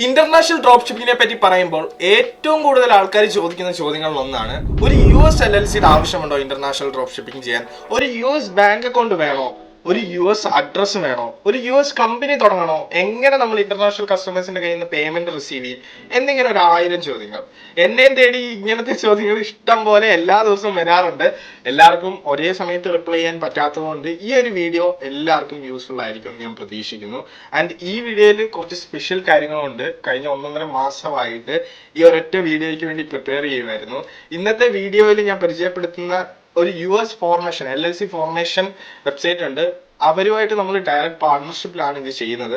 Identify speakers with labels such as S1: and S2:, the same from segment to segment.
S1: International drop ഷിപ്പിങ്ങിനെ പറ്റി പറയുമ്പോൾ ഏറ്റവും കൂടുതൽ ആൾക്കാർ ചോദിക്കുന്ന ചോദ്യങ്ങളിൽ ഒന്നാണ്, ഒരു US LLC ആവശ്യമുണ്ടോ ഇന്റർനാഷണൽ ഡ്രോപ്പ് ഷിപ്പിംഗ് ചെയ്യാൻ? ഒരു US ബാങ്ക് അക്കൗണ്ട് വേണോ? ഒരു US അഡ്രസ് വേണോ? ഒരു US കമ്പനി തുടങ്ങണോ? എങ്ങനെ നമ്മൾ ഇന്റർനാഷണൽ കസ്റ്റമേഴ്സിന്റെ കയ്യിൽ നിന്ന് പേയ്മെന്റ് റിസീവ് ചെയ്യും എന്നിങ്ങനെ 1000 ചോദ്യങ്ങൾ. എന്നെയും തേടി ഇങ്ങനത്തെ ചോദ്യങ്ങൾ ഇഷ്ടം പോലെ എല്ലാ ദിവസവും വരാറുണ്ട്. എല്ലാവർക്കും ഒരേ സമയത്ത് റിപ്ലൈ ചെയ്യാൻ പറ്റാത്തതുകൊണ്ട് ഈ ഒരു വീഡിയോ എല്ലാവർക്കും യൂസ്ഫുൾ ആയിരിക്കും ഞാൻ പ്രതീക്ഷിക്കുന്നു. ആൻഡ് ഈ വീഡിയോയിൽ കുറച്ച് സ്പെഷ്യൽ കാര്യങ്ങളുണ്ട്. കഴിഞ്ഞ 1.5 മാസമായിട്ട് ഈ ഒരൊറ്റ വീഡിയോയ്ക്ക് വേണ്ടി പ്രിപ്പയർ ചെയ്യുമായിരുന്നു. ഇന്നത്തെ വീഡിയോയിൽ ഞാൻ പരിചയപ്പെടുത്തുന്ന ഒരു US formation LLC formation website ഉണ്ട്. അവരുമായിട്ട് നമ്മൾ ഡയറക്റ്റ് പാർട്ണർഷിപ്പിലാണ് ഇത് ചെയ്യുന്നത്.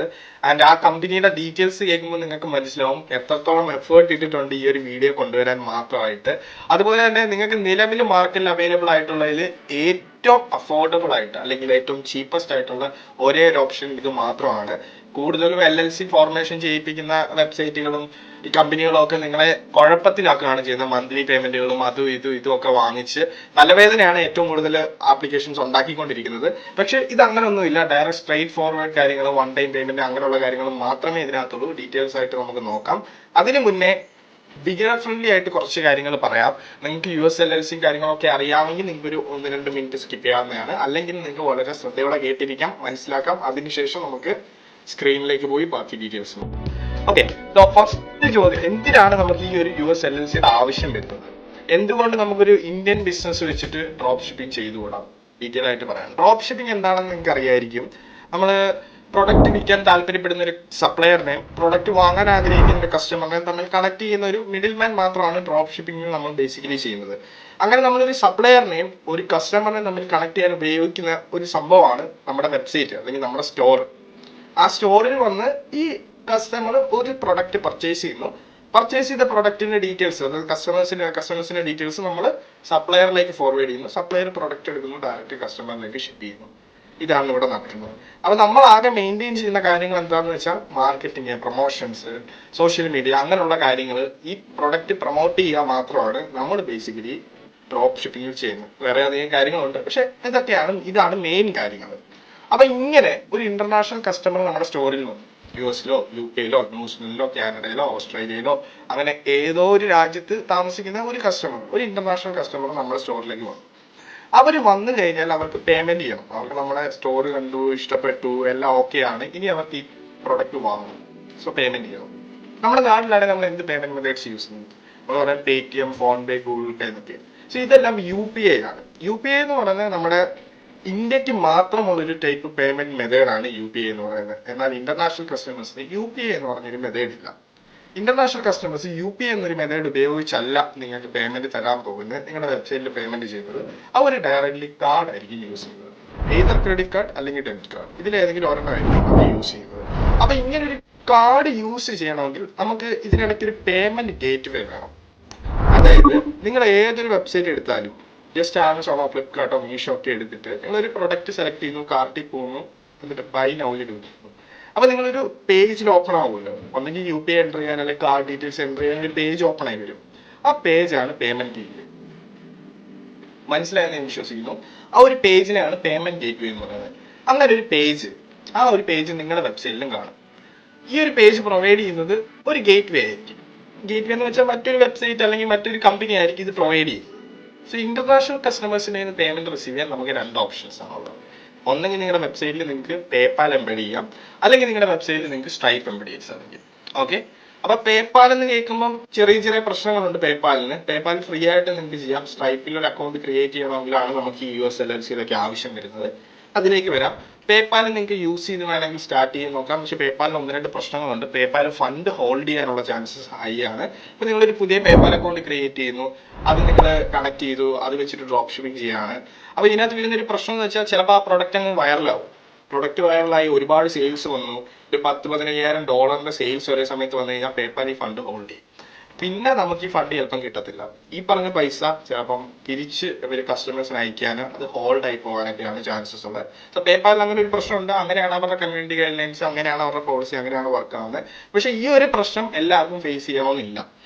S1: ആൻഡ് ആ കമ്പനിയുടെ ഡീറ്റെയിൽസ് കേൾക്കുമ്പോൾ നിങ്ങൾക്ക് മനസ്സിലാവും എത്രത്തോളം എഫേർട്ട് ഇട്ടിട്ടുണ്ട് ഈ ഒരു വീഡിയോ കൊണ്ടുവരാൻ മാത്രമായിട്ട്. അതുപോലെ തന്നെ നിങ്ങൾക്ക് നിലവിൽ മാർക്കറ്റിൽ അവൈലബിൾ ആയിട്ടുള്ളതിൽ ഏറ്റവും അഫോർഡബിൾ ആയിട്ട് അല്ലെങ്കിൽ ഏറ്റവും ചീപ്പസ്റ്റ് ആയിട്ടുള്ള ഒരേ ഒരു ഓപ്ഷൻ ഇത് മാത്രമാണ്. കൂടുതലും LLC ഫോർമേഷൻ ചെയ്യിപ്പിക്കുന്ന വെബ്സൈറ്റുകളും ഈ കമ്പനികളും ഒക്കെ നിങ്ങളെ കുഴപ്പത്തിലാക്കുകയാണ് ചെയ്യുന്നത്. മന്ത്ലി പേയ്മെന്റുകളും അതും ഇതും ഒക്കെ വാങ്ങിച്ച് തലവേദനയാണ് ഏറ്റവും കൂടുതൽ ആപ്ലിക്കേഷൻസ് ഉണ്ടാക്കിക്കൊണ്ടിരിക്കുന്നത്. പക്ഷെ ഇത് അങ്ങനെയൊന്നുമില്ല. ഡയറക്റ്റ് സ്ട്രൈറ്റ് ഫോർവേഡ് കാര്യങ്ങൾ, വൺ ടൈം പേയ്മെന്റ് അങ്ങനെയുള്ള കാര്യങ്ങൾ മാത്രമേ ഇതിനകത്തുള്ളൂ. ഡീറ്റെയിൽസ് ആയിട്ട് നമുക്ക് നോക്കാം. അതിനു മുന്നേ ബിഗിനർ ഫ്രണ്ട്ലി ആയിട്ട് കുറച്ച് കാര്യങ്ങൾ പറയാം. നിങ്ങൾക്ക് US LLC കാര്യങ്ങളൊക്കെ അറിയാമെങ്കിൽ നിങ്ങൾക്ക് ഒരു 1-2 മിനിറ്റ് സ്കിപ്പ് ചെയ്യാവുന്നതാണ്. അല്ലെങ്കിൽ നിങ്ങൾക്ക് വളരെ ശ്രദ്ധയോടെ കേട്ടിരിക്കാം, മനസ്സിലാക്കാം. അതിനുശേഷം നമുക്ക് സ്ക്രീനിലേക്ക് പോയി ബാക്കി ഡീറ്റെയിൽസ് നോക്കാം. ഓക്കെ, ഫസ്റ്റ് ചോദ്യം, എന്തിനാണ് നമുക്ക് ഈ ഒരു US LLC ആവശ്യം വരുന്നത്? എന്തുകൊണ്ട് നമുക്കൊരു ഇന്ത്യൻ ബിസിനസ് വെച്ചിട്ട് ഡ്രോപ്പ് ഷിപ്പിംഗ് ചെയ്തുകൂടാം? ഡീറ്റെയിൽ ആയിട്ട് പറയാം. ഡ്രോപ്പ് ഷിപ്പിംഗ് എന്താണെന്ന് നിങ്ങൾക്ക് അറിയായിരിക്കും. നമ്മൾ പ്രൊഡക്റ്റ് വിൽക്കാൻ താല്പര്യപ്പെടുന്ന ഒരു സപ്ലയറിനെയും പ്രൊഡക്റ്റ് വാങ്ങാൻ ആഗ്രഹിക്കുന്ന ഒരു കസ്റ്റമറിനെയും തമ്മിൽ കണക്ട് ചെയ്യുന്ന ഒരു മിഡിൽ മാൻ മാത്രമാണ് ഡ്രോപ്പ് ഷിപ്പിംഗ് നമ്മൾ ബേസിക്കലി ചെയ്യുന്നത്. അങ്ങനെ നമ്മളൊരു സപ്ലയറിനെയും ഒരു കസ്റ്റമറിനെയും തമ്മിൽ കണക്ട് ചെയ്യാൻ ഉപയോഗിക്കുന്ന ഒരു സംഭവമാണ് നമ്മുടെ വെബ്സൈറ്റ് അല്ലെങ്കിൽ നമ്മുടെ സ്റ്റോർ. ആ സ്റ്റോറിൽ വന്ന് ഈ കസ്റ്റമർ ഒരു പ്രൊഡക്റ്റ് പർച്ചേസ് ചെയ്യുന്നു. പർച്ചേസ് ചെയ്ത പ്രൊഡക്റ്റിന്റെ ഡീറ്റെയിൽസ്, അതായത് കസ്റ്റമേഴ്സിന്റെ ഡീറ്റെയിൽസ് നമ്മൾ സപ്ലയറിലേക്ക് ഫോർവേഡ് ചെയ്യുന്നു. സപ്ലയർ പ്രൊഡക്റ്റ് എടുക്കുന്നു, ഡയറക്റ്റ് കസ്റ്റമറിലേക്ക് ഷിപ്പ് ചെയ്യുന്നു. ഇതാണ് ഇവിടെ നടക്കുന്നത്. അപ്പൊ നമ്മൾ ആകെ മെയിൻറ്റെയിൻ ചെയ്യുന്ന കാര്യങ്ങൾ എന്താണെന്ന് വെച്ചാൽ മാർക്കറ്റിംഗ്, പ്രൊമോഷൻസ്, സോഷ്യൽ മീഡിയ അങ്ങനെയുള്ള കാര്യങ്ങൾ. ഈ പ്രൊഡക്റ്റ് പ്രൊമോട്ട് ചെയ്യുക മാത്രമാണ് നമ്മൾ ബേസിക്കലി ഡ്രോപ്പ് ഷിപ്പിംഗിൽ ചെയ്യുന്നത്. വേറെ അധികം കാര്യങ്ങളുണ്ട്, പക്ഷെ ഇതാണ് മെയിൻ കാര്യങ്ങൾ. അപ്പൊ ഇങ്ങനെ ഒരു ഇന്റർനാഷണൽ കസ്റ്റമർ നമ്മുടെ സ്റ്റോറിൽ വന്നു. US-ലോ UK-ലോ ന്യൂസിലൻഡിലോ കാനഡയിലോ ഓസ്ട്രേലിയയിലോ അങ്ങനെ ഏതോ ഒരു രാജ്യത്ത് താമസിക്കുന്ന ഒരു കസ്റ്റമർ, ഒരു ഇന്റർനാഷണൽ കസ്റ്റമർ നമ്മുടെ സ്റ്റോറിലേക്ക് വന്നു. അവർ വന്നു കഴിഞ്ഞാൽ അവർക്ക് പേയ്മെന്റ് ചെയ്യണം. അവർക്ക് നമ്മുടെ സ്റ്റോർ കണ്ടു, ഇഷ്ടപ്പെട്ടു, എല്ലാം ഓക്കെ ആണ്. ഇനി അവർക്ക് ഈ പ്രൊഡക്റ്റ് വാങ്ങണം. സോ പേയ്മെന്റ് ചെയ്യണം. നമ്മുടെ നാട്ടിലാണ് നമ്മൾ എന്ത് പേയ്മെന്റ് മെത്തേഡ്സ് യൂസ് ചെയ്യുന്നത്? നമ്മൾ പറയാം Paytm, ഫോൺപേ, ഗൂഗിൾ പേ എന്നൊക്കെ. സോ ഇതെല്ലാം UPI ആണ്. UPI എന്ന് പറയുന്നത് നമ്മുടെ ഇന്ത്യക്ക് മാത്രമുള്ളൊരു ടൈപ്പ് പേയ്മെന്റ് മെത്തേഡാണ് UPI എന്ന് പറയുന്നത്. എന്നാൽ ഇന്റർനാഷണൽ കസ്റ്റമേഴ്സിന് UPI എന്ന് പറഞ്ഞൊരു മെത്തേഡ് ഇല്ല. ഇന്റർനാഷണൽ കസ്റ്റമേഴ്സ് UPI എന്നൊരു മെത്തേഡ് ഉപയോഗിച്ചല്ല നിങ്ങൾക്ക് പേയ്മെന്റ് തരാൻ പോകുന്നത്. നിങ്ങളുടെ വെബ്സൈറ്റിൽ പേയ്മെന്റ് ചെയ്യുന്നത് അവർ ഡയറക്ട്ലി കാർഡ് ആയിരിക്കും യൂസ് ചെയ്യുന്നത്. ഏതർ ക്രെഡിറ്റ് കാർഡ് അല്ലെങ്കിൽ ഡെബിറ്റ് കാർഡ്, ഇതിലേതെങ്കിലും ഒരെണ്ണമായിരിക്കും അവർ യൂസ് ചെയ്യുന്നത്. അപ്പൊ ഇങ്ങനെ ഒരു കാർഡ് യൂസ് ചെയ്യണമെങ്കിൽ നമുക്ക് ഇതിനിടയ്ക്ക് ഒരു പേയ്മെന്റ് ഗേറ്റ്വേ വേണം. അതായത് നിങ്ങൾ ഏതൊരു വെബ്സൈറ്റ് എടുത്താലും, ജസ്റ്റ് ആമസോണോ ഫ്ലിപ്കാർട്ടോ മീഷോ ഒക്കെ എടുത്തിട്ട് നിങ്ങളൊരു പ്രൊഡക്റ്റ് സെലക്ട് ചെയ്യുന്നു, കാർട്ടിൽ പോകുന്നു, എന്നിട്ട് ബൈ നൗവിൽ എടുക്കുന്നു. അപ്പൊ നിങ്ങളൊരു പേജിൽ ഓപ്പൺ ആവുമല്ലോ. ഒന്നെങ്കിൽ UPI എൻ്റർ ചെയ്യാൻ അല്ലെങ്കിൽ കാർഡ് ഡീറ്റെയിൽസ് എൻ്റർ ചെയ്യാൻ ഒരു പേജ് ഓപ്പൺ ആയി വരും. ആ പേജാണ് പേയ്മെന്റ് ഗേറ്റ്വേ. മനസ്സിലായെന്ന് ഞാൻ വിശ്വസിക്കുന്നു. ആ ഒരു പേജിനെയാണ് പേയ്മെന്റ് ഗേറ്റ്വേ എന്ന് പറയുന്നത്. അങ്ങനെ ഒരു പേജ്, ആ ഒരു പേജ് നിങ്ങളുടെ വെബ്സൈറ്റിലും കാണും. ഈ ഒരു പേജ് പ്രൊവൈഡ് ചെയ്യുന്നത് ഒരു ഗേറ്റ്വേ ആയിരിക്കും. ഗേറ്റ്വേ എന്ന് വെച്ചാൽ മറ്റൊരു വെബ്സൈറ്റ് അല്ലെങ്കിൽ മറ്റൊരു കമ്പനി ആയിരിക്കും ഇത് പ്രൊവൈഡ് ചെയ്യുന്നത്. സോ ഇന്റർനാഷണൽ കസ്റ്റമേഴ്സിന്റെ പേയ്മെന്റ് റിസീവ് ചെയ്യാൻ നമുക്ക് 2 ഓപ്ഷൻസ് ആണുള്ളത്. ഒന്നെങ്കിൽ നിങ്ങളുടെ വെബ്സൈറ്റിൽ നിങ്ങൾക്ക് പേപ്പാൽ എംബെഡ് ചെയ്യാം, അല്ലെങ്കിൽ നിങ്ങളുടെ വെബ്സൈറ്റിൽ നിങ്ങൾക്ക് സ്ട്രൈപ്പ് എംബെഡ് ചെയ്യാൻ സാധിക്കും. ഓക്കെ, അപ്പൊ പേപ്പാൽ എന്ന് കേൾക്കുമ്പോൾ ചെറിയ പ്രശ്നങ്ങളുണ്ട്. പേപ്പാൽ ഫ്രീ ആയിട്ട് നിങ്ങൾക്ക് ചെയ്യാം. സ്ട്രൈപ്പിൽ ഒരു അക്കൗണ്ട് ക്രിയേറ്റ് ചെയ്യണമെങ്കിലാണ് നമുക്ക് ഈ US LLC ആവശ്യം വരുന്നത്. അതിലേക്ക് വരാം. പേപ്പാൽ നിങ്ങൾക്ക് യൂസ് ചെയ്ത് വേണമെങ്കിൽ സ്റ്റാർട്ട് ചെയ്ത് നോക്കാം. പക്ഷെ പേപ്പാലിന് 1-2 പ്രശ്നങ്ങളുണ്ട്. പേപ്പാൽ ഫണ്ട് ഹോൾഡ് ചെയ്യാനുള്ള ചാൻസസ് ഹൈ ആണ്. ഇപ്പൊ നിങ്ങളൊരു പുതിയ പേപ്പാൽ അക്കൗണ്ട് ക്രിയേറ്റ് ചെയ്യുന്നു, അത് നിങ്ങൾ കണക്ട് ചെയ്തു, അത് വെച്ചിട്ട് ഡ്രോപ്പ് ഷിപ്പിംഗ് ചെയ്യാണ്. അപ്പൊ ഇതിനകത്ത് വരുന്നൊരു പ്രശ്നം എന്ന് വെച്ചാൽ ചിലപ്പോൾ ആ പ്രൊഡക്റ്റ് അങ്ങ് വൈറലാവും. പ്രൊഡക്റ്റ് വൈറലായി ഒരുപാട് സെയിൽസ് വന്നു, ഒരു $10,000-15,000 സെയിൽസ് ഒരേ സമയത്ത് വന്നു കഴിഞ്ഞാൽ പേപ്പാൽ ഈ ഫണ്ട് ഹോൾഡ് ചെയ്യും. പിന്നെ നമുക്ക് ഈ ഫണ്ട് ചിലപ്പം കിട്ടത്തില്ല. ഈ പറഞ്ഞ പൈസ ചിലപ്പം തിരിച്ച് ഇവർ കസ്റ്റമേഴ്സിന് അയക്കാനും അത് ഹോൾഡ് ആയി പോകാനൊക്കെയാണ് ചാൻസസ് ഉള്ളത്. സോ പേപ്പാലിൽ അങ്ങനെ ഒരു പ്രശ്നമുണ്ട്. അങ്ങനെയാണ് അവരുടെ കമ്മ്യൂണിറ്റി ഗൈഡ് ലൈൻസ്, അങ്ങനെയാണ് അവരുടെ പോളിസി, അങ്ങനെയാണ് വർക്ക് ആവുന്നത്. പക്ഷെ ഈ ഒരു പ്രശ്നം എല്ലാവർക്കും ഫേസ് ചെയ്യണമെന്നില്ല.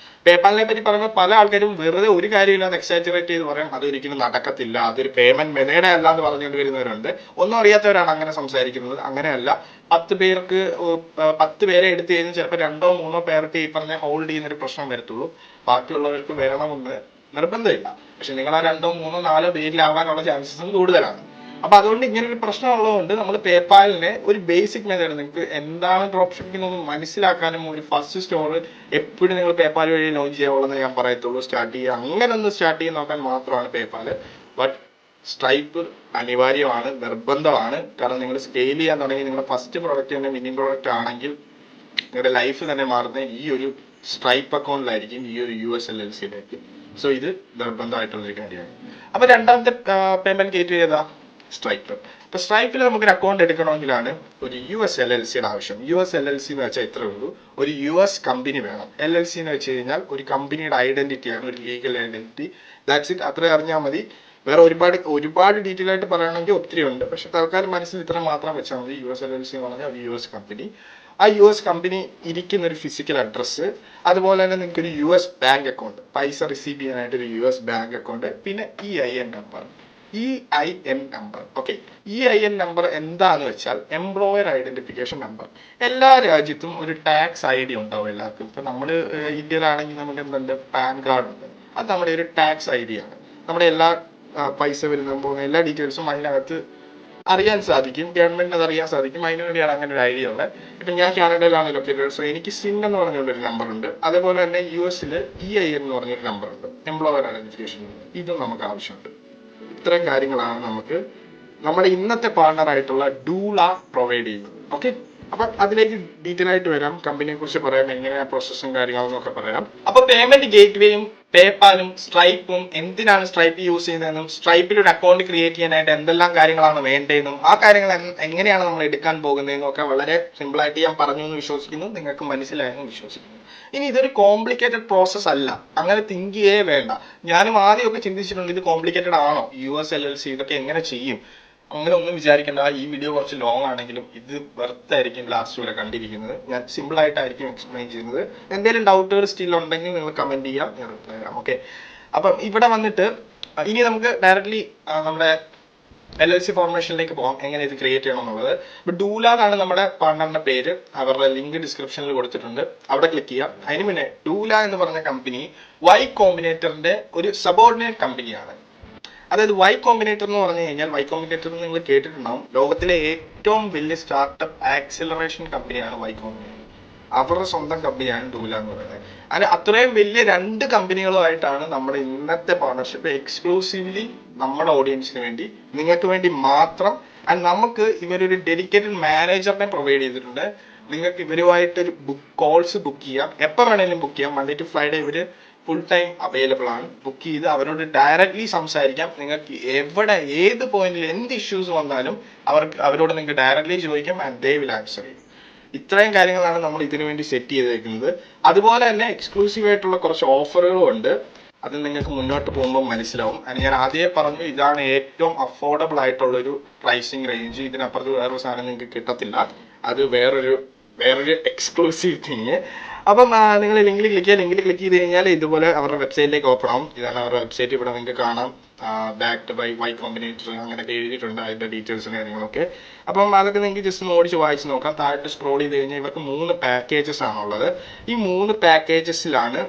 S1: പേപ്പാലിനെ പറ്റി പറയുമ്പോൾ പല ആൾക്കാരും വെറുതെ ഒരു കാര്യമില്ലാതെ എക്സാജറേറ്റ് ചെയ്ത് പറയാം അതൊരിക്കലും നടക്കത്തില്ല, അതൊരു പേയ്മെന്റ് മെത്തേഡ് അല്ല എന്ന് പറഞ്ഞുകൊണ്ട് വരുന്നവരുണ്ട്. ഒന്നും അറിയാത്തവരാണ് അങ്ങനെ സംസാരിക്കുന്നത്. അങ്ങനെയല്ല, 10 പേരെ എടുത്തു കഴിഞ്ഞാൽ ചിലപ്പോൾ 2-3 പേർക്ക് ഈ പറഞ്ഞ ഹോൾഡ് ചെയ്യുന്ന ഒരു പ്രശ്നം വരത്തുള്ളൂ. ബാക്കിയുള്ളവർക്ക് വരണമെന്ന് നിർബന്ധമില്ല. പക്ഷെ നിങ്ങൾ ആ 2-3-4 പേരിലാവാനുള്ള ചാൻസസും കൂടുതലാണ്. അപ്പൊ അതുകൊണ്ട് ഇങ്ങനെ ഒരു പ്രശ്നം ഉള്ളതുകൊണ്ട് നമ്മൾ പേപ്പാലിനെ ഒരു ബേസിക് മെത്തേഡ്, നിങ്ങൾക്ക് എന്താണ് ഡ്രോപ്പ് ഷിപ്പിംഗ് എന്ന് മനസ്സിലാക്കാനും ഒരു ഫസ്റ്റ് സ്റ്റോർ എപ്പോഴും നിങ്ങൾ പേപ്പാൽ വഴി ലോഞ്ച് ചെയ്യാവുള്ളതെന്ന് ഞാൻ പറയത്തുള്ളൂ. സ്റ്റാർട്ട് ചെയ്യുക, അങ്ങനെ ഒന്ന് സ്റ്റാർട്ട് ചെയ്ത് നോക്കാൻ മാത്രമാണ് പേപ്പാൽ. ബട്ട് സ്ട്രൈപ്പ് അനിവാര്യമാണ്, നിർബന്ധമാണ്. കാരണം നിങ്ങൾ സ്കെയിൽ ചെയ്യാൻ തുടങ്ങി നിങ്ങളുടെ ഫസ്റ്റ് പ്രോഡക്റ്റ് തന്നെ വിന്നിംഗ് പ്രോഡക്റ്റ് ആണെങ്കിൽ നിങ്ങളുടെ ലൈഫ് തന്നെ മാറുന്നത് ഈ ഒരു സ്ട്രൈപ്പ് അക്കൗണ്ടിലായിരിക്കും, ഈ ഒരു USLLC-യിലേക്ക്. സോ ഇത് നിർബന്ധമായിട്ടുള്ളൊരു കാര്യമാണ്. അപ്പൊ രണ്ടാമത്തെ പേയ്മെന്റ് ഗേറ്റ് ഏതാ? സ്ട്രൈപ്പ്. ഇപ്പൊ സ്ട്രൈപ്പിൽ നമുക്കൊരു അക്കൗണ്ട് എടുക്കണമെങ്കിലാണ് ഒരു USLLC-യുടെ ആവശ്യം. USLLC എന്ന് വെച്ചാൽ ഇത്രേ ഉള്ളൂ, ഒരു US കമ്പനി വേണം. LLC എന്ന് വെച്ച് കഴിഞ്ഞാൽ ഒരു കമ്പനിയുടെ ഐഡന്റിറ്റിയാണ്, ഒരു ലീഗൽ ഐഡന്റിറ്റി. That's it. അത്ര അറിഞ്ഞാൽ മതി. വേറെ ഒരുപാട് ഡീറ്റെയിൽ ആയിട്ട് പറയണമെങ്കിൽ ഒത്തിരി ഉണ്ട്. പക്ഷെ തൽക്കാലം മനസ്സിൽ ഇത്ര മാത്രം വെച്ചാൽ മതി. USLLC എന്ന് പറഞ്ഞാൽ ഒരു US കമ്പനി. ആ US കമ്പനി ഇരിക്കുന്ന ഒരു ഫിസിക്കൽ അഡ്രസ്സ്, അതുപോലെ തന്നെ നിങ്ങൾക്ക് ഒരു US ബാങ്ക് അക്കൗണ്ട്, പൈസ റിസീവ് ചെയ്യാനായിട്ട് ഒരു US ബാങ്ക് അക്കൗണ്ട്, പിന്നെ EIN number. Okay, EIN number എന്താന്ന് വെച്ചാൽ എംപ്ലോയർ ഐഡന്റിഫിക്കേഷൻ നമ്പർ. എല്ലാ രാജ്യത്തും ഒരു ടാക്സ് ID ഉണ്ടാവും എല്ലാവർക്കും. ഇപ്പൊ നമ്മൾ ഇന്ത്യയിലാണെങ്കിൽ നമുക്ക് എന്തുണ്ട്, പാൻ കാർഡ് ഉണ്ട്. അത് നമ്മുടെ ഒരു ടാക്സ് ID ആണ്. നമ്മുടെ എല്ലാ പൈസ വരുന്ന പോകുന്ന എല്ലാ ഡീറ്റെയിൽസും അതിനകത്ത് അറിയാൻ സാധിക്കും, ഗവൺമെന്റിന് അത് അറിയാൻ സാധിക്കും. അതിനു വേണ്ടിയാണ് അങ്ങനെ ഒരു ഐഡിയ ഉള്ളത്. ഇപ്പൊ ഞാൻ കാനഡയിലാണ് ലൊക്കേറ്റഡ്, സോ എനിക്ക് SIN എന്ന് പറഞ്ഞുള്ളൊരു നമ്പർ ഉണ്ട്. അതേപോലെ തന്നെ US-ൽ EIN എന്ന് പറഞ്ഞൊരു നമ്പർ ഉണ്ട്, എംപ്ലോയർ ഐഡന്റിഫിക്കേഷൻ. ഇതും നമുക്ക് ആവശ്യമുണ്ട്. ഇത്തരം കാര്യങ്ങളാണ് നമുക്ക് നമ്മുടെ ഇന്നത്തെ പാർട്ണർ ആയിട്ടുള്ള ഡൂള പ്രൊവൈഡ് ചെയ്യുന്നത്. ഓക്കെ, അപ്പൊ അതിലേക്ക് ഡീറ്റെയിൽ ആയിട്ട് വരാം. കമ്പനിയെ കുറിച്ച് പറയാം, എങ്ങനെയാ പ്രോസസ്സും കാര്യങ്ങളെന്നൊക്കെ പറയാം. അപ്പൊ പേയ്മെന്റ് ഗേറ്റ്വേയും പേപ്പാലും സ്ട്രൈപ്പും, എന്തിനാണ് സ്ട്രൈപ്പ് യൂസ് ചെയ്യുന്നതെന്നും സ്ട്രൈപ്പിൽ ഒരു അക്കൗണ്ട് ക്രിയേറ്റ് ചെയ്യാനായിട്ട് എന്തെല്ലാം കാര്യങ്ങളാണ് വേണ്ടതെന്നും ആ കാര്യങ്ങൾ എങ്ങനെയാണ് നമ്മൾ എടുക്കാൻ പോകുന്നതെന്നും ഒക്കെ വളരെ സിമ്പിൾ ആയിട്ട് ഞാൻ പറഞ്ഞു എന്ന് വിശ്വസിക്കുന്നു. നിങ്ങൾക്ക് മനസ്സിലായെന്ന് വിശ്വസിക്കുന്നു. ഇനി ഇതൊരു കോംപ്ലിക്കേറ്റഡ് പ്രോസസ് അല്ല, അങ്ങനെ തിങ്ക് ചെയ്യേ വേണ്ട. ഞാനും ആദ്യമൊക്കെ ചിന്തിച്ചിട്ടുണ്ട് ഇത് കോംപ്ലിക്കേറ്റഡ് ആണോ, USLLC ഇതൊക്കെ എങ്ങനെ ചെയ്യും, അങ്ങനെ ഒന്നും വിചാരിക്കേണ്ട. ഈ വീഡിയോ കുറച്ച് ലോങ് ആണെങ്കിലും ഇത് വെർത്ത് ആയിരിക്കും ലാസ്റ്റ് വരെ കണ്ടിരിക്കുന്നത്. ഞാൻ സിമ്പിൾ ആയിട്ടായിരിക്കും എക്സ്പ്ലെയിൻ ചെയ്യുന്നത്. എന്തെങ്കിലും ഡൗട്ടുകൾ സ്റ്റിൽ ഉണ്ടെങ്കിൽ നിങ്ങൾ കമന്റ് ചെയ്യാം, ഞാൻ റിപ്ലൈ ചെയ്യാം. ഓക്കെ, അപ്പം ഇവിടെ വന്നിട്ട് ഇനി നമുക്ക് ഡയറക്ട്ലി നമ്മുടെ LLC ഫോർമേഷനിലേക്ക് പോകാം, എങ്ങനെ ഇത് ക്രിയേറ്റ് ചെയ്യണം എന്നുള്ളത്. ഇപ്പൊ ഡൂല എന്നാണ് നമ്മുടെ പാർട്ണറിന്റെ പേര്. അവരുടെ ലിങ്ക് ഡിസ്ക്രിപ്ഷനിൽ കൊടുത്തിട്ടുണ്ട്, അവിടെ ക്ലിക്ക് ചെയ്യാം. അതിന് മുന്നേ ഡൂല എന്ന് പറഞ്ഞ കമ്പനി Y കോമ്പിനേറ്ററിന്റെ ഒരു സബോർഡിനേറ്റ് കമ്പനിയാണ്. അതായത് Y കോമ്പിനേറ്റർ എന്ന് പറഞ്ഞു കഴിഞ്ഞാൽ, Y കോമ്പിനേറ്റർ നിങ്ങൾ കേട്ടിട്ടുണ്ടാവും, ലോകത്തിലെ ഏറ്റവും വലിയ സ്റ്റാർട്ടപ്പ് ആക്സിലറേഷൻ കമ്പനിയാണ് Y കോമ്പിനേറ്റർ. അവരുടെ സ്വന്തം കമ്പനിയാണ് ഡൂല എന്ന് പറയുന്നത്. അങ്ങനെ അത്രയും വലിയ 2 കമ്പനികളുമായിട്ടാണ് നമ്മുടെ ഇന്നത്തെ പാർട്ണർഷിപ്പ് എക്സ്ക്ലൂസീവ്ലി നമ്മുടെ ഓഡിയൻസിന് വേണ്ടി, നിങ്ങൾക്ക് വേണ്ടി മാത്രം. ആൻഡ് നമുക്ക് ഇവരൊരു ഡെഡിക്കേറ്റഡ് മാനേജറിനെ പ്രൊവൈഡ് ചെയ്തിട്ടുണ്ട്. നിങ്ങൾക്ക് ഇവരുമായിട്ടൊരു കോൾസ് ബുക്ക് ചെയ്യാം, എപ്പോൾ വേണമെങ്കിലും ബുക്ക് ചെയ്യാം. Monday to Friday ഇവര് ഫുൾ ടൈം അവൈലബിൾ ആണ്. ബുക്ക് ചെയ്ത് അവരോട് ഡയറക്ട്ലി സംസാരിക്കാം. നിങ്ങൾക്ക് എവിടെ ഏത് പോയിന്റിൽ എന്ത് ഇഷ്യൂസ് വന്നാലും അവരോട് നിങ്ങൾക്ക് ഡയറക്ട്ലി ചോദിക്കാം, and they will answer you. ഇത്രയും കാര്യങ്ങളാണ് നമ്മൾ ഇതിനു വേണ്ടി സെറ്റ് ചെയ്തേക്കുന്നത്. അതുപോലെ തന്നെ എക്സ്ക്ലൂസീവ് ആയിട്ടുള്ള കുറച്ച് ഓഫറുകളും ഉണ്ട്, അത് നിങ്ങൾക്ക് മുന്നോട്ട് പോകുമ്പോൾ മനസ്സിലാവും. അത് ഞാൻ ആദ്യമേ പറഞ്ഞു, ഇതാണ് ഏറ്റവും അഫോർഡബിൾ ആയിട്ടുള്ള ഒരു പ്രൈസിങ് റേഞ്ച്. ഇതിനപ്പുറത്ത് വേറൊരു സാധനം നിങ്ങൾക്ക് കിട്ടത്തില്ല. അത് വേറൊരു എക്സ്ക്ലൂസീവ് തിങ്. അപ്പം നിങ്ങൾ ലിങ്കിൽ ക്ലിക്ക് ചെയ്ത് കഴിഞ്ഞാൽ ഇതുപോലെ അവരുടെ വെബ്സൈറ്റിലേക്ക് ഓപ്പൺ ആവും. ഇതാണ് അവരുടെ വെബ്സൈറ്റ്. ഇവിടെ നിങ്ങൾക്ക് കാണാം, ബാക്ക്ഡ് ബൈ Y കോമ്പിനേറ്റർ അങ്ങനെയൊക്കെ എഴുതിയിട്ടുണ്ട്, അതിന്റെ ഡീറ്റെയിൽസും കാര്യങ്ങളൊക്കെ. അപ്പം അതൊക്കെ നിങ്ങൾക്ക് ജസ്റ്റ് ഓടിച്ച് വായിച്ച് നോക്കാം. താഴോട്ട് സ്ക്രോൾ ചെയ്ത് കഴിഞ്ഞാൽ ഇവർക്ക് 3 പാക്കേജസ് ആണുള്ളത്. ഈ 3 പാക്കേജസിലാണ്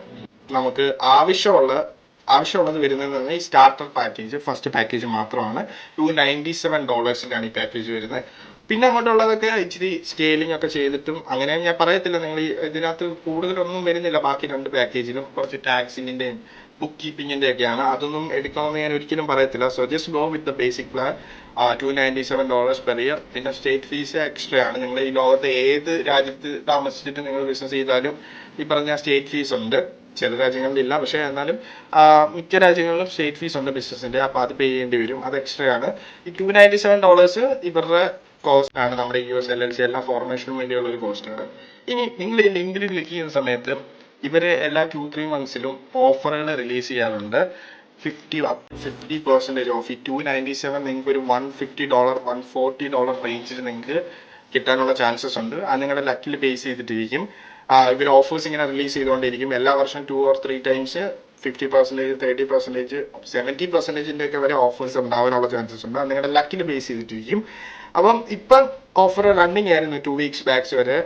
S1: നമുക്ക് ആവശ്യമുള്ളത് വരുന്നത്. ഈ സ്റ്റാർട്ടർ പാക്കേജ്, ഫസ്റ്റ് പാക്കേജ് മാത്രമാണ്. $297 ഈ പാക്കേജ് വരുന്നത്. പിന്നെ അങ്ങോട്ടുള്ളതൊക്കെ ഇച്ചിരി സ്കെയിലിംഗ് ഒക്കെ ചെയ്തിട്ടും അങ്ങനെ ഞാൻ പറയത്തില്ല. നിങ്ങൾ ഇതിനകത്ത് കൂടുതലൊന്നും വരുന്നില്ല. ബാക്കി 2 പാക്കേജിലും കുറച്ച് ടാക്സിന്റെയും ബുക്ക് കീപ്പിങ്ങിന്റെ ഒക്കെയാണ്. അതൊന്നും എടുക്കണമെന്ന് ഞാൻ ഒരിക്കലും പറയത്തില്ല. So just go with the basic plan. $297 per year. പിന്നെ സ്റ്റേറ്റ് ഫീസ് എക്സ്ട്രാ ആണ്. നിങ്ങൾ ഈ ലോകത്തെ ഏത് രാജ്യത്ത് താമസിച്ചിട്ട് നിങ്ങൾ ബിസിനസ് ചെയ്താലും ഈ പറഞ്ഞ സ്റ്റേറ്റ് ഫീസ് ഉണ്ട്. ചില രാജ്യങ്ങളിലില്ല, പക്ഷേ എന്നാലും മിക്ക രാജ്യങ്ങളിലും സ്റ്റേറ്റ് ഫീസ് ഉണ്ട് ബിസിനസിന്റെ. അപ്പൊ അത് പേ ചെയ്യേണ്ടി വരും, അത് എക്സ്ട്രാ ആണ്. ഈ $297 ഇവരുടെ കോസ്റ്റ് ആണ്. നമ്മുടെ USLLC എല്ലാ ഫോർമേഷനും വേണ്ടിയുള്ള ഒരു കോസ്റ്റ് ആണ്. ഇനി നിങ്ങൾ ഈ ലിങ്കിൽ ക്ലിക്ക് ചെയ്യുന്ന സമയത്ത് ഇവര് എല്ലാ 2-3 മന്ത്സിലും ഓഫറുകൾ റിലീസ് ചെയ്യാറുണ്ട്. 50% ഓഫ്. ഈ $297 നിങ്ങൾക്ക് ഒരു $150 $140 റേഞ്ചിൽ നിങ്ങൾക്ക് കിട്ടാനുള്ള ചാൻസസ് ഉണ്ട്. അത് നിങ്ങളുടെ ലക്കിൽ ബേസ് ചെയ്തിട്ടിരിക്കും. ഇവർ ഓഫേഴ്സ് ഇങ്ങനെ റിലീസ് ചെയ്തുകൊണ്ടിരിക്കും. എല്ലാ വർഷം 2 or 3 times 50%, 30%, 70%ന്റെ ഒക്കെ വരെ ഓഫേഴ്സ് ഉണ്ടാവാനുള്ള ചാൻസസ് ഉണ്ട്. അത് നിങ്ങളുടെ ലക്കിന് ബേസ് ചെയ്തിട്ടിരിക്കും. അപ്പം ഇപ്പം ഓഫർ റണ്ണിങ് ആയിരുന്നു 2 weeks ബാക്ക് വരെ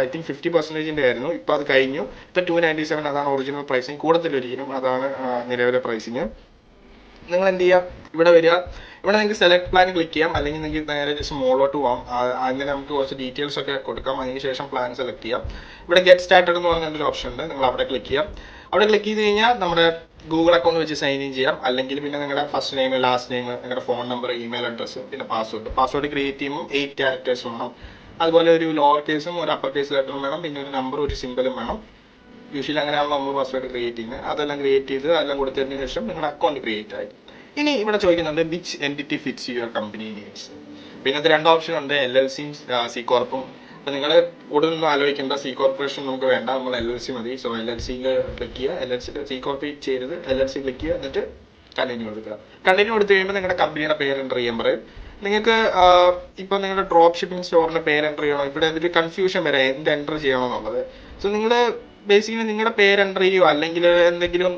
S1: ഐ തിങ്ക് 50%ന്റെ ആയിരുന്നു. ഇപ്പം അത് കഴിഞ്ഞു. ഇപ്പം 297 അതാണ് ഒറിജിനൽ പ്രൈസിങ്. കൂടുതലൊരിക്കലും അതാണ് നിലവിലെ പ്രൈസിങ്. നിങ്ങൾ എന്ത് ചെയ്യുക, ഇവിടെ വരിക, ഇവിടെ നിങ്ങൾക്ക് സെലക്ട് പ്ലാൻ ക്ലിക്ക് ചെയ്യാം, അല്ലെങ്കിൽ നിങ്ങൾക്ക് നേരെ ജസ്റ്റ് മുകളിലോട്ട് പോകാം. അങ്ങനെ നമുക്ക് കുറച്ച് ഡീറ്റെയിൽസ് ഒക്കെ കൊടുക്കാം. അതിന് ശേഷം പ്ലാൻ സെലക്ട് ചെയ്യാം. ഇവിടെ ഗെറ്റ് സ്റ്റാർട്ടഡ് എന്ന് പറഞ്ഞൊരു ഓപ്ഷൻ ഉണ്ട്, നിങ്ങൾ അവിടെ ക്ലിക്ക് ചെയ്യാം. അവിടെ ക്ലിക്ക് ചെയ്ത് കഴിഞ്ഞാൽ നമ്മുടെ ഗൂഗിൾ അക്കൗണ്ട് വെച്ച് സൈൻ ഇൻ ചെയ്യാം. അല്ലെങ്കിൽ പിന്നെ നിങ്ങളുടെ ഫസ്റ്റ് നെയിം, ലാസ്റ്റ് നെയിം, നിങ്ങളുടെ ഫോൺ നമ്പർ, ഇമെയിൽ അഡ്രസ്സ്, പിന്നെ പാസ്വേഡ് ക്രിയേറ്റ് ചെയ്യുമ്പോൾ 8 characters വേണം. അതുപോലെ ഒരു ലോവർ കേസും ഒരു അപ്പർ കേസ് ലെറ്ററും വേണം. പിന്നെ ഒരു നമ്പർ, ഒരു സിമ്പിളും വേണം. യൂഷ്വലി അങ്ങനെയാണ് നമ്മൾ പാസ്വേഡ് ക്രിയേറ്റ് ചെയ്യുന്നത്. അതെല്ലാം ക്രിയേറ്റ് ചെയ്ത് അതെല്ലാം കൊടുത്തതിന് ശേഷം നിങ്ങളുടെ അക്കൗണ്ട് ക്രിയേറ്റ് ആയി. ഇനി ഇവിടെ ചോദിക്കുന്നുണ്ട് which entity fits your company names. പിന്നെ അത് 2 ഓപ്ഷൻ ഉണ്ട്, LLCയും സി കോർപ്പും. അപ്പോൾ നിങ്ങൾ കൂടുതലൊന്നും ആലോചിക്കേണ്ട, സി കോർപ്പറേഷൻ നമുക്ക് വേണ്ട, നമ്മൾ LLC മതി. സോ LLCയിൽ ക്ലിക്ക് ചെയ്യുക, LLC സി കോർപ്പറേറ്റ് ചെയ്തത് LLC ക്ലിക്ക് ചെയ്യുക, എന്നിട്ട് കണ്ടിന്യൂ കൊടുക്കുക. കണ്ടിന്യൂ കൊടുത്തു കഴിയുമ്പോൾ നിങ്ങളുടെ കമ്പനിയുടെ പേര് എൻ്റർ ചെയ്യാൻ പറയും. നിങ്ങൾക്ക് ഇപ്പോൾ നിങ്ങളുടെ ഡ്രോപ്പ് ഷിപ്പിംഗ് സ്റ്റോറിൻ്റെ പേര് എൻ്റർ ചെയ്യണം. ഇവിടെ എന്തൊരു കൺഫ്യൂഷൻ വരാം എന്ത് എൻ്റർ ചെയ്യണം എന്നുള്ളത്. സോ നിങ്ങൾ ബേസിക്കലി നിങ്ങളുടെ പേര് എൻ്റർ ചെയ്യുക, അല്ലെങ്കിൽ എന്തെങ്കിലും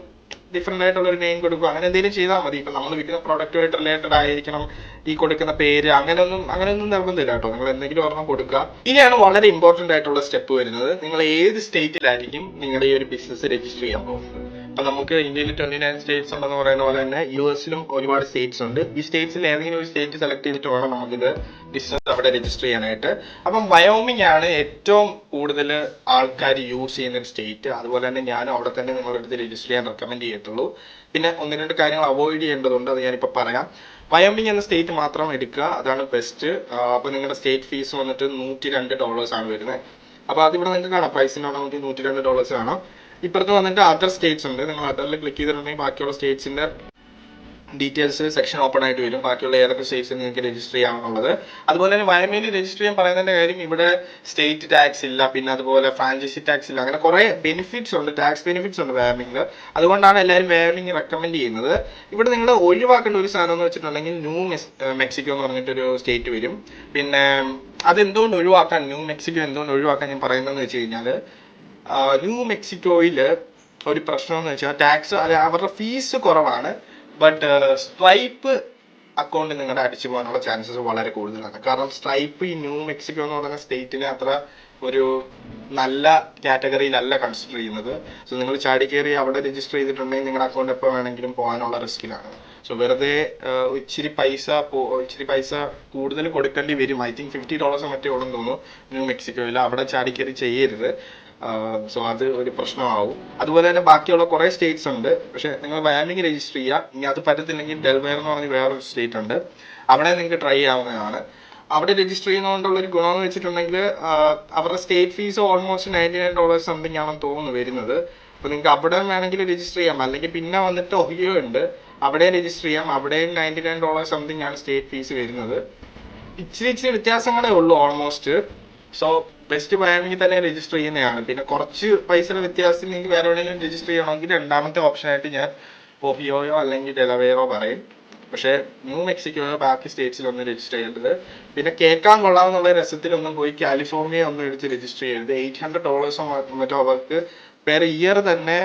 S1: ഡിഫറെൻ്റ് ആയിട്ടുള്ള ഒരു നെയിം കൊടുക്കുക, അങ്ങനെ എന്തെങ്കിലും ചെയ്താൽ മതി. ഇപ്പം നമ്മൾ വിൽക്കുന്ന പ്രോഡക്റ്റുമായിട്ട് റിലേറ്റഡ് ആയിരിക്കണം ഈ കൊടുക്കുന്ന പേര്, അങ്ങനെയൊന്നും നിർബന്ധമില്ല കേട്ടോ. നിങ്ങൾ എന്തെങ്കിലും ഒരെണ്ണം കൊടുക്കുക. ഇനിയാണ് വളരെ ഇമ്പോർട്ടൻ്റ് ആയിട്ടുള്ള സ്റ്റെപ്പ് വരുന്നത്. നിങ്ങൾ ഏത് സ്റ്റേറ്റിലായിരിക്കും നിങ്ങളുടെ ഈ ഒരു ബിസിനസ് രജിസ്റ്റർ ചെയ്യാൻ പോകുന്നത്. അപ്പം നമുക്ക് ഇന്ത്യയിൽ 29 സ്റ്റേറ്റ്സ് ഉണ്ടെന്ന് പറയുന്ന പോലെ തന്നെ US-ലും ഒരുപാട് സ്റ്റേറ്റ്സ് ഉണ്ട്. ഈ സ്റ്റേറ്റ്സിൽ ഏതെങ്കിലും ഒരു സ്റ്റേറ്റ് സെലക്ട് ചെയ്തിട്ട് വേണം നമുക്കിത് ബിസിനസ് അവിടെ രജിസ്റ്റർ ചെയ്യാനായിട്ട്. അപ്പം വയോമിംഗ് ആണ് ഏറ്റവും കൂടുതൽ ആൾക്കാർ യൂസ് ചെയ്യുന്ന ഒരു സ്റ്റേറ്റ്. അതുപോലെ തന്നെ ഞാനും അവിടെ തന്നെ നിങ്ങളുടെ അടുത്ത് രജിസ്റ്റർ ചെയ്യാൻ റെക്കമെൻഡ് ചെയ്യത്തുള്ളൂ. പിന്നെ 1-2 കാര്യങ്ങൾ അവോയ്ഡ് ചെയ്യേണ്ടതുണ്ട്, അത് ഞാനിപ്പോൾ പറയാം. വയോമിംഗ് എന്ന സ്റ്റേറ്റ് മാത്രം എടുക്കുക, അതാണ് ബെസ്റ്റ്. അപ്പോൾ നിങ്ങളുടെ സ്റ്റേറ്റ് ഫീസ് വന്നിട്ട് $102 ആണ് വരുന്നത്. അപ്പോൾ അതിവിടെ നിങ്ങൾക്ക് കാണാം, പ്രൈസിനാണ് നമുക്ക് $102 കാണാം. ഇപ്പുറത്ത് വന്നിട്ട് അതർ സ്റ്റേറ്റ്സ് ഉണ്ട്. നിങ്ങൾ അതറിൽ ക്ലിക്ക് ചെയ്തിട്ടുണ്ടെങ്കിൽ ബാക്കിയുള്ള സ്റ്റേറ്റ്സിന്റെ ഡീറ്റെയിൽസ് സെക്ഷൻ ഓപ്പൺ ആയിട്ട് വരും. ബാക്കിയുള്ള ഏതൊക്കെ സ്റ്റേറ്റ്സിൽ നിങ്ങൾക്ക് രജിസ്റ്റർ ചെയ്യാമെന്നുള്ളത്. അതുപോലെ തന്നെ വയോമിംഗിൽ രജിസ്റ്റർ ചെയ്യാൻ പറയുന്നതിന്റെ കാര്യം, ഇവിടെ സ്റ്റേറ്റ് ടാക്സ് ഇല്ല, പിന്നെ അതുപോലെ ഫ്രാഞ്ചൈസി ടാക്സ് ഇല്ല, അങ്ങനെ കുറെ ബെനിഫിറ്റ്സ് ഉണ്ട്, ടാക്സ് ബെനിഫിറ്റ്സ് ഉണ്ട് വയോമിംഗിൽ. അതുകൊണ്ടാണ് എല്ലാവരും വയോമിംഗ് റെക്കമെൻഡ് ചെയ്യുന്നത്. ഇവിടെ നിങ്ങൾ ഒഴിവാക്കേണ്ട ഒരു സാധനം എന്ന് വെച്ചിട്ടുണ്ടെങ്കിൽ ന്യൂ മെക്സിക്കോ എന്ന് പറഞ്ഞിട്ടൊരു സ്റ്റേറ്റ് വരും. പിന്നെ അതെന്തുകൊണ്ട് ഒഴിവാക്കാൻ, ന്യൂ മെക്സിക്കോ എന്തുകൊണ്ട് ഒഴിവാക്കാൻ ഞാൻ പറയുന്നതെന്ന് വെച്ച് കഴിഞ്ഞാൽ, ന്യൂ മെക്സിക്കോയിൽ ഒരു പ്രശ്നം എന്ന് വെച്ചാൽ ടാക്സ്, അവരുടെ ഫീസ് കുറവാണ്. ബട്ട് സ്ട്രൈപ്പ് അക്കൗണ്ട് നിങ്ങളുടെ അടിച്ചു പോകാനുള്ള ചാൻസസ് വളരെ കൂടുതലാണ്. കാരണം സ്ട്രൈപ്പ് ഈ ന്യൂ മെക്സിക്കോ എന്ന് പറയുന്ന സ്റ്റേറ്റിനെ അത്ര ഒരു നല്ല കാറ്റഗറിയിലല്ല കൺസിഡർ ചെയ്യുന്നത്. സോ നിങ്ങൾ ചാടിക്കേറി അവിടെ രജിസ്റ്റർ ചെയ്തിട്ടുണ്ടെങ്കിൽ നിങ്ങളുടെ അക്കൗണ്ട് എപ്പോൾ വേണമെങ്കിലും പോകാനുള്ള റിസ്കിലാണ്. സോ വെറുതെ ഇച്ചിരി പൈസ കൂടുതൽ കൊടുക്കേണ്ടി വരും. ഐ തിങ്ക് $50 മറ്റേ ഉള്ളെന്ന് തോന്നുന്നു ന്യൂ മെക്സിക്കോയിൽ. അവിടെ ചാടിക്കേറി ചെയ്യരുത്. സോ അത് ഒരു പ്രശ്നമാവും. അതുപോലെ തന്നെ ബാക്കിയുള്ള കുറേ സ്റ്റേറ്റ്സ് ഉണ്ട്, പക്ഷെ നിങ്ങൾ വയോമിംഗ് രജിസ്റ്റർ ചെയ്യുക. ഇനി അത് പറ്റത്തില്ലെങ്കിൽ ഡെൽവെയർ എന്ന് പറഞ്ഞ് വേറൊരു സ്റ്റേറ്റ് ഉണ്ട്, അവിടെ നിങ്ങൾക്ക് ട്രൈ ചെയ്യാവുന്നതാണ്. അവിടെ രജിസ്റ്റർ ചെയ്യുന്നതുകൊണ്ടുള്ള ഒരു ഗുണമെന്ന് വെച്ചിട്ടുണ്ടെങ്കിൽ, അവരുടെ സ്റ്റേറ്റ് ഫീസ് ഓൾമോസ്റ്റ് $99 സംതിങ് ആണെന്ന് തോന്നുന്നു വരുന്നത്. അപ്പോൾ നിങ്ങൾക്ക് അവിടെ വേണമെങ്കിൽ രജിസ്റ്റർ ചെയ്യാം. അല്ലെങ്കിൽ പിന്നെ വന്നിട്ട് ഒഹിയോ ഉണ്ട്, അവിടെ രജിസ്റ്റർ ചെയ്യാം. അവിടെയും $99 സംതിങ് ആണ് സ്റ്റേറ്റ് ഫീസ് വരുന്നത്. ഇച്ചിരി വ്യത്യാസങ്ങളേ ഉള്ളൂ ഓൾമോസ്റ്റ്. സോ ബെസ്റ്റ് വയോമിംഗിൽ തന്നെ രജിസ്റ്റർ ചെയ്യുന്നതാണ്. പിന്നെ കുറച്ച് പൈസയുടെ വ്യത്യാസത്തിൽ നിങ്ങൾക്ക് വേറെ എവിടെയെങ്കിലും രജിസ്റ്റർ ചെയ്യണമെങ്കിൽ രണ്ടാമത്തെ ഓപ്ഷനായിട്ട് ഞാൻ ഒഹിയോയോ അല്ലെങ്കിൽ ഡെലവെയറോ പറയും. പക്ഷേ ന്യൂ മെക്സിക്കോയോ ബാക്കി സ്റ്റേറ്റ്സിലൊന്നും രജിസ്റ്റർ ചെയ്യേണ്ടത്. പിന്നെ കേൾക്കാൻ കൊള്ളാമെന്നുള്ള രസത്തിലൊന്നും പോയി കാലിഫോർണിയ ഒന്നും എടുത്ത് രജിസ്റ്റർ ചെയ്യരുത്. $800 മറ്റോ അവർക്ക് പെർ ഇയർ തന്നെ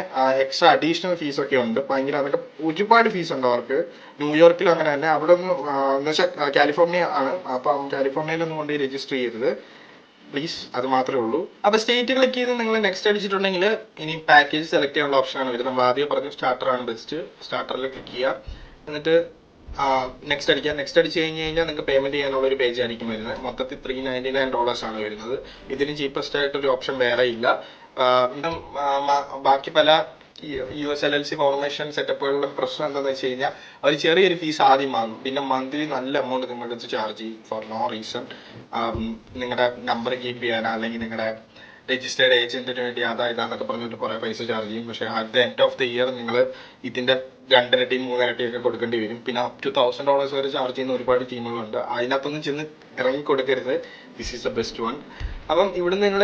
S1: എക്സ്ട്രാ അഡീഷണൽ ഫീസൊക്കെ ഉണ്ട്. ഭയങ്കര അതൊക്കെ ഒരുപാട് ഫീസ് ഉണ്ട് അവർക്ക്. ന്യൂയോർക്കിലും അങ്ങനെ തന്നെ. അവിടെ ഒന്നും എന്ന് വെച്ചാൽ കാലിഫോർണിയ ആണ്. അപ്പം കാലിഫോർണിയയിലൊന്നും കൊണ്ട് രജിസ്റ്റർ ചെയ്യരുത് പ്ലീസ്, അത് മാത്രമേ ഉള്ളൂ. അപ്പോൾ സ്റ്റേറ്റ് ക്ലിക്ക് ചെയ്ത് നിങ്ങൾ നെക്സ്റ്റ് അടിച്ചിട്ടുണ്ടെങ്കിൽ ഇനി പാക്കേജ് സെലക്ട് ചെയ്യാനുള്ള ഓപ്ഷനാണ് വരുന്നത്. നമ്മൾ ആദ്യം പറഞ്ഞു സ്റ്റാർട്ടറാണ് ബെസ്റ്റ്. സ്റ്റാർട്ടറിൽ ക്ലിക്ക് ചെയ്യുക, എന്നിട്ട് നെക്സ്റ്റ് അടിക്കുക. നെക്സ്റ്റ് അടിച്ച് കഴിഞ്ഞ് കഴിഞ്ഞാൽ നിങ്ങൾക്ക് പേയ്മെന്റ് ചെയ്യാനുള്ള ഒരു പേജ് ആയിരിക്കും വരുന്നത്. മൊത്തത്തിൽ $399 ആണ് വരുന്നത്. ഇതിന് ചീപ്പസ്റ്റ് ആയിട്ടൊരു ഓപ്ഷൻ വേറെ ഇല്ല. ബാക്കി പല US LLC ഫോർമേഷൻ സെറ്റപ്പുകളുടെ പ്രശ്നം എന്താണെന്ന് വെച്ച് കഴിഞ്ഞാൽ അവർ ചെറിയൊരു ഫീസ് ആദ്യം വാങ്ങും, പിന്നെ മന്ത്ലി നല്ല എമൗണ്ട് നിങ്ങളുടെ അടുത്ത് ചാർജ് ചെയ്യും ഫോർ നോ റീസൺ. നിങ്ങളുടെ നമ്പർ കീപ്പ് ചെയ്യാനോ അല്ലെങ്കിൽ നിങ്ങളുടെ രജിസ്റ്റേർഡ് ഏജന്റിന് വേണ്ടി ഇതാന്നൊക്കെ പറഞ്ഞിട്ട് കുറേ പൈസ ചാർജ് ചെയ്യും. പക്ഷേ at the end of the year നിങ്ങൾ ഇതിന്റെ 2 ഇരട്ടി 3 ഇരട്ടിയൊക്കെ കൊടുക്കേണ്ടി വരും. പിന്നെ up to $1,000 വരെ ചാർജ് ചെയ്യുന്ന ഒരുപാട് ടീമുകളുണ്ട്. അതിനകത്തൊന്നും ചെന്ന് ഇറങ്ങി കൊടുക്കരുത്. This is the best one. അപ്പം ഇവിടെ നിങ്ങൾ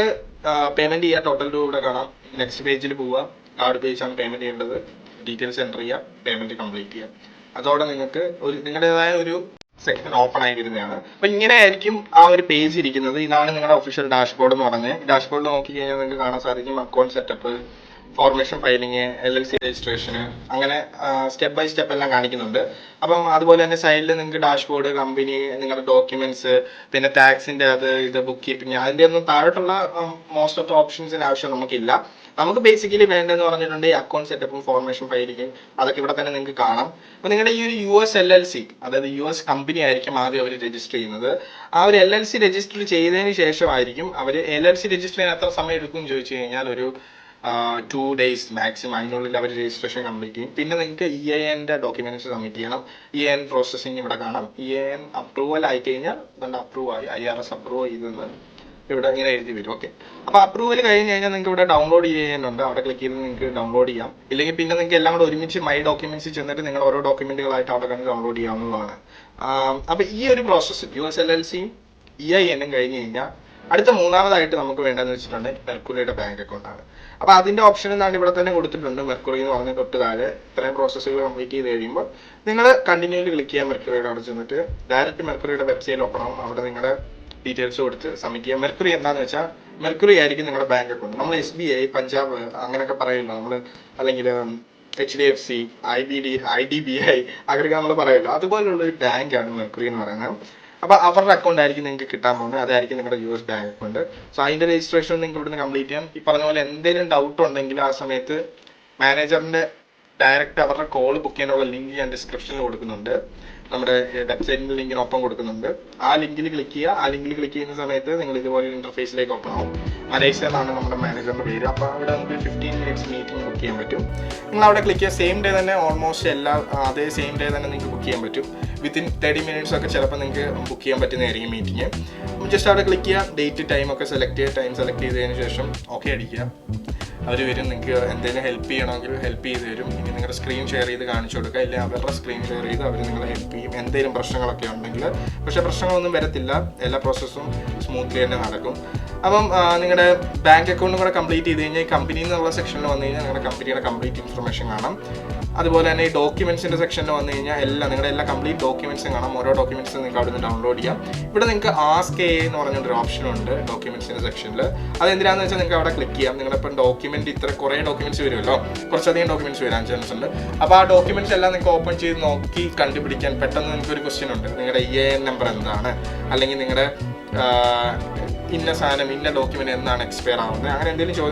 S1: പേയ്മെന്റ് ചെയ്യുക. ടോട്ടൽ ഡ്യൂ ഇവിടെ കാണാം. നെക്സ്റ്റ് പേജിൽ പോവുക. കാർഡ് പേജാണ് പേയ്മെന്റ് ചെയ്യേണ്ടത്. ഡീറ്റെയിൽസ് എൻ്റർ ചെയ്യുക, പേയ്മെന്റ് കംപ്ലീറ്റ് ചെയ്യുക. അതോടെ നിങ്ങൾക്ക് നിങ്ങളുടേതായ ഒരു സെക്ഷൻ ഓപ്പൺ ആയി വരുന്നതാണ്. അപ്പൊ ഇങ്ങനെ ആയിരിക്കും ആ ഒരു പേജ് ഇരിക്കുന്നത്. ഇതാണ് നിങ്ങളുടെ ഒഫീഷ്യൽ ഡാഷ്ബോർഡ് എന്ന് പറഞ്ഞത്. ഡാഷ്ബോർഡിൽ നോക്കി കഴിഞ്ഞാൽ നിങ്ങൾക്ക് കാണാൻ സാധിക്കും account setup, formation filing, LLC registration, അങ്ങനെ സ്റ്റെപ്പ് ബൈ സ്റ്റെപ്പ് എല്ലാം കാണിക്കുന്നുണ്ട്. അപ്പം അതുപോലെ തന്നെ സൈഡിൽ നിങ്ങൾക്ക് ഡാഷ്ബോർഡ്, കമ്പനി, നിങ്ങളുടെ ഡോക്യുമെന്റ്സ്, പിന്നെ ടാക്സിന്റെ ഇത് ബുക്ക് കീപ്പിംഗ്, അതിന്റെ ഒന്നും താഴോട്ടുള്ള മോസ്റ്റ് ഓഫ് ദ ഓപ്ഷൻസിന് ആവശ്യം നമുക്കില്ല. നമുക്ക് ബേസിക്കലി വേണ്ടതെന്ന് പറഞ്ഞിട്ടുണ്ടെങ്കിൽ അക്കൗണ്ട് സെറ്റപ്പും ഫോർമേഷൻ ഫയലിംഗ് അതൊക്കെ ഇവിടെ തന്നെ നിങ്ങൾക്ക് കാണാം. അപ്പൊ നിങ്ങളുടെ ഈ ഒരു US LLC, അതായത് US കമ്പനി ആയിരിക്കും ആദ്യം അവർ രജിസ്റ്റർ ചെയ്യുന്നത്. ആ ഒരു LLC രജിസ്റ്റർ ചെയ്തതിന് ശേഷമായിരിക്കും അവർ LLC രജിസ്റ്റർ ചെയ്യാൻ എത്ര സമയം എടുക്കും എന്ന് ചോദിച്ചു കഴിഞ്ഞാൽ ഒരു 2 days മാക്സിമം, അതിനുള്ളിൽ അവർ രജിസ്ട്രേഷൻ കംപ്ലീറ്റ് ചെയ്യും. പിന്നെ നിങ്ങൾക്ക് EIN ഡോക്യുമെന്റ്സ് സബ്മിറ്റ് ചെയ്യണം. EIN പ്രോസസ്സിംഗ് ഇവിടെ കാണാം. EIN അപ്രൂവൽ ആയി കഴിഞ്ഞാൽ അപ്രൂവ് ആയി, IRS അപ്രൂവ് ചെയ്തെന്ന് ഇവിടെ ഇങ്ങനെ എഴുതി വരും. ഓക്കെ, അപ്പൊ അപ്രൂവൽ കഴിഞ്ഞ് കഴിഞ്ഞാൽ നിങ്ങൾക്ക് ഇവിടെ ഡൗൺലോഡ് ചെയ്യാനുണ്ട്. അവിടെ ക്ലിക്ക് ചെയ്ത് നിങ്ങൾക്ക് ഡൗൺലോഡ് ചെയ്യാം. ഇല്ലെങ്കിൽ പിന്നെ നിങ്ങൾക്ക് എല്ലാം കൂടെ ഒരുമിച്ച് മൈ ഡോക്യുമെന്റ്സ് ചെന്നിട്ട് നിങ്ങൾ ഓരോ ഡോക്യുമെന്റുകളായിട്ട് അവിടെ കണ്ട് ഡൗൺലോഡ് ചെയ്യാവുന്നതാണ്. അപ്പൊ ഈ ഒരു പ്രോസസ്സ് US LLC EIN കഴിഞ്ഞ് കഴിഞ്ഞാൽ അടുത്ത മൂന്നാമതായിട്ട് നമുക്ക് വേണ്ടതെന്ന് വെച്ചിട്ടുണ്ടെങ്കിൽ മെർക്കുറിയുടെ ബാങ്ക് അക്കൗണ്ട് ആണ്. അപ്പൊ അതിന്റെ ഓപ്ഷൻ എന്താണ് ഇവിടെ തന്നെ കൊടുത്തിട്ടുണ്ട്. മെർക്കുറി എന്ന് പറഞ്ഞ തൊട്ട് താഴെ ഇത്രയും പ്രോസസ്സുകൾ കംപ്ലീറ്റ് ചെയ്ത് കഴിയുമ്പോൾ നിങ്ങൾ കണ്ടിന്യൂലി ക്ലിക്ക് ചെയ്യാൻ മെർക്കുറിയുടെ അവിടെ ചെന്നിട്ട് ഡയറക്റ്റ് മെർക്കുറിയുടെ വെബ്സൈറ്റിൽ ഓപ്പൺ ആവും. അവിടെ നിങ്ങളുടെ ഡീറ്റെയിൽസ് കൊടുത്ത് സബ്മിറ്റ് ചെയ്യാം. മെർക്കുറി എന്താണെന്ന് വെച്ചാൽ മെർക്കുറി ആയിരിക്കും നിങ്ങളുടെ ബാങ്ക് അക്കൗണ്ട്. നമ്മൾ SBI, പഞ്ചാബ് അങ്ങനെയൊക്കെ പറയുമല്ലോ നമ്മൾ, അല്ലെങ്കിൽ HDFC, IDBI അങ്ങനെയൊക്കെ നമ്മൾ പറയുമല്ലോ, അതുപോലുള്ള ഒരു ബാങ്കാണ് മെർക്കുറി എന്ന് പറയുന്നത്. അപ്പൊ അവരുടെ അക്കൗണ്ട് ആയിരിക്കും നിങ്ങൾക്ക് കിട്ടാൻ പോകുന്നത്. അതായിരിക്കും നിങ്ങളുടെ US ബാങ്ക് അക്കൗണ്ട്. സോ അതിന്റെ രജിസ്ട്രേഷൻ നിങ്ങൾക്ക് ഇവിടുന്ന് കംപ്ലീറ്റ് ചെയ്യാം. ഈ പറഞ്ഞ പോലെ എന്തെങ്കിലും ഡൗട്ട് ഉണ്ടെങ്കിൽ ആ സമയത്ത് മാനേജറിന്റെ ഡയറക്റ്റ് അവരുടെ കോൾ ബുക്ക് ചെയ്യാനുള്ള ലിങ്ക് ഞാൻ ഡിസ്ക്രിപ്ഷനിൽ കൊടുക്കുന്നുണ്ട്. നമ്മുടെ വെബ്സൈറ്റിന്റെ ലിങ്കിനൊപ്പം കൊടുക്കുന്നുണ്ട്. ആ ലിങ്കിൽ ക്ലിക്ക് ചെയ്യുക. ആ ലിങ്കിൽ ക്ലിക്ക് ചെയ്യുന്ന സമയത്ത് നിങ്ങൾ ഇതുപോലെ ഇന്റർഫേസിലേക്ക് ഓപ്പൺ ആവും. മലേഷ്യ എന്നാണ് നമ്മുടെ മാനേജറിന്റെ പേര്. അപ്പോൾ അവിടെ നമുക്ക് 15 minutes മീറ്റിംഗ് ബുക്ക് ചെയ്യാൻ പറ്റും. നിങ്ങൾ അവിടെ ക്ലിക്ക് ചെയ്യുക. സെയിം ഡേ തന്നെ ഓൾമോസ്റ്റ് അതേ സെയിം ഡേ തന്നെ നിങ്ങൾക്ക് ബുക്ക് ചെയ്യാൻ പറ്റും. വിത്തിൻ 30 minutes ഒക്കെ ചിലപ്പോൾ നിങ്ങൾക്ക് ബുക്ക് ചെയ്യാൻ പറ്റുന്നതായിരിക്കും മീറ്റിംഗ്. ജസ്റ്റ് അവിടെ ക്ലിക്ക് ചെയ്യുക. ഡേറ്റ് ടൈം ഒക്കെ സെലക്ട് ചെയ്യുക. ടൈം സെലക്ട് ചെയ്തതിന് ശേഷം ഓക്കെ അടിക്കുക. അവർ വരും. നിങ്ങൾക്ക് എന്തെങ്കിലും ഹെൽപ്പ് ചെയ്യണമെങ്കിൽ ഹെൽപ്പ് ചെയ്ത് തരും. ഇനി നിങ്ങളുടെ സ്ക്രീൻ ഷെയർ ചെയ്ത് കാണിച്ചു കൊടുക്കുക. ഇല്ലെങ്കിൽ അവരുടെ സ്ക്രീൻ ഷെയർ ചെയ്ത് അവർ നിങ്ങളെ ഹെൽപ്പ് ചെയ്യും എന്തെങ്കിലും പ്രശ്നങ്ങളൊക്കെ ഉണ്ടെങ്കിൽ. പക്ഷേ പ്രശ്നങ്ങളൊന്നും വരത്തില്ല. എല്ലാ പ്രോസസ്സും സ്മൂത്ത്ലി തന്നെ നടക്കും. അപ്പം നിങ്ങളുടെ ബാങ്ക് അക്കൗണ്ടും കൂടെ കംപ്ലീറ്റ് ചെയ്ത് കഴിഞ്ഞാൽ ഈ കമ്പനി എന്നുള്ള സെക്ഷനിൽ വന്നു കഴിഞ്ഞാൽ നിങ്ങളുടെ കമ്പനിയുടെ കംപ്ലീറ്റ് ഇൻഫർമേഷൻ കാണാം. അതുപോലെ തന്നെ ഈ ഡോക്യുമെന്റ്സിന്റെ സെക്ഷനിൽ വന്നു കഴിഞ്ഞാൽ നിങ്ങളുടെ എല്ലാ കംപ്ലീറ്റ് ഡോക്യുമെന്റ്സും കാണാം. ഓരോ ഡോക്യുമെന്റ്സ് നിങ്ങൾക്ക് അവിടെ നിന്ന് ഡൗൺലോഡ് ചെയ്യാം. ഇവിടെ നിങ്ങൾക്ക് ആസ്ക് AI എന്ന് പറഞ്ഞൊരു ഓപ്ഷൻ ഉണ്ട് ഡോക്യുമെന്റ്സിന്റെ സെക്ഷനിൽ. അതെന്തിനാന്ന് വെച്ചാൽ നിങ്ങൾക്ക് അവിടെ ക്ലിക്ക് ചെയ്യാം. നിങ്ങളുടെ ഇപ്പം ഡോക്യുമെന്റ് കുറേ ഡോക്യുമെന്റ്സ് വരുമല്ലോ, കുറച്ചധികം ഡോക്യുമെന്റ്സ് വരാൻ ചാൻസ് ഉണ്ട്. അപ്പോൾ ആ ഡോക്യുമെന്റ്സ് എല്ലാം നിങ്ങൾക്ക് ഓപ്പൺ ചെയ്ത് നോക്കി കണ്ടുപിടിക്കാൻ പെട്ടെന്ന് നിങ്ങൾക്ക് ഒരു ക്വസ്റ്റ്യൻ ഉണ്ട്. നിങ്ങളുടെ EIN നമ്പർ എന്താണ്, അല്ലെങ്കിൽ നിങ്ങളുടെ ഇന്ന സാധനം ഇന്ന ഡോക്യുമെന്റ് എന്നാണ് എക്സ്പയർ ആവുന്നത്, അങ്ങനെ എന്തെങ്കിലും ചോദ്യം